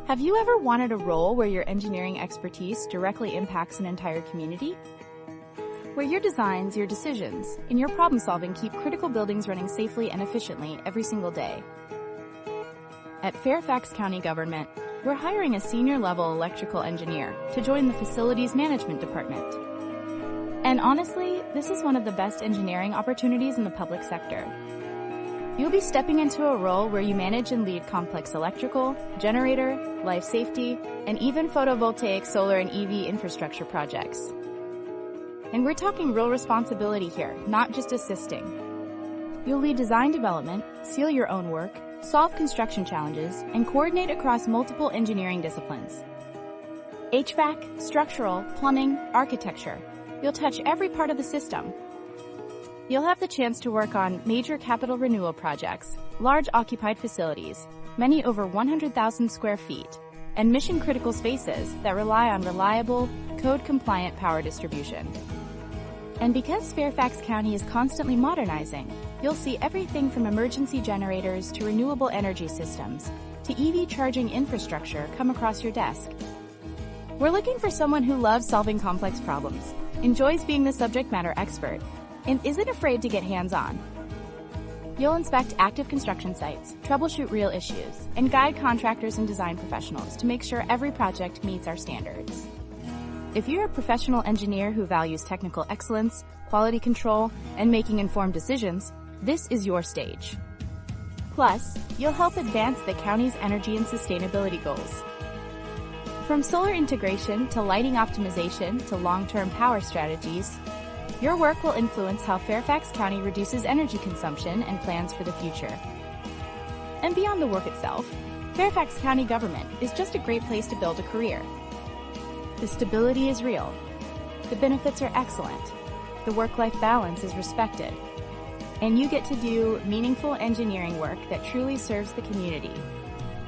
Have you ever wanted a role where your engineering expertise directly impacts an entire community? Where your designs, your decisions, and your problem-solving keep critical buildings running safely and efficiently every single day. At Fairfax County Government, we're hiring a senior-level electrical engineer to join the Facilities Management Department. And honestly, this is one of the best engineering opportunities in the public sector. You'll be stepping into a role where you manage and lead complex electrical, generator, life safety, and even photovoltaic solar and EV infrastructure projects. And we're talking real responsibility here, not just assisting. You'll lead design development, seal your own work, solve construction challenges, and coordinate across multiple engineering disciplines. HVAC, structural, plumbing, architecture. You'll touch every part of the system. You'll have the chance to work on major capital renewal projects, large occupied facilities, many over 100,000 square feet, and mission-critical spaces that rely on reliable, code-compliant power distribution. And because Fairfax County is constantly modernizing, you'll see everything from emergency generators to renewable energy systems to EV charging infrastructure come across your desk. We're looking for someone who loves solving complex problems, enjoys being the subject matter expert, and isn't afraid to get hands-on. You'll inspect active construction sites, troubleshoot real issues, and guide contractors and design professionals to make sure every project meets our standards. If you're a professional engineer who values technical excellence, quality control, and making informed decisions, this is your stage. Plus, you'll help advance the county's energy and sustainability goals. From solar integration to lighting optimization to long-term power strategies, your work will influence how Fairfax County reduces energy consumption and plans for the future. And beyond the work itself, Fairfax County government is just a great place to build a career. The stability is real. The benefits are excellent. The work-life balance is respected. And you get to do meaningful engineering work that truly serves the community.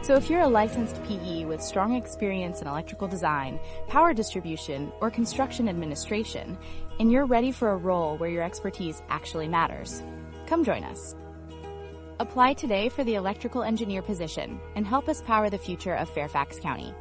So if you're a licensed PE with strong experience in electrical design, power distribution, or construction administration, and you're ready for a role where your expertise actually matters, come join us. Apply today for the electrical engineer position and help us power the future of Fairfax County.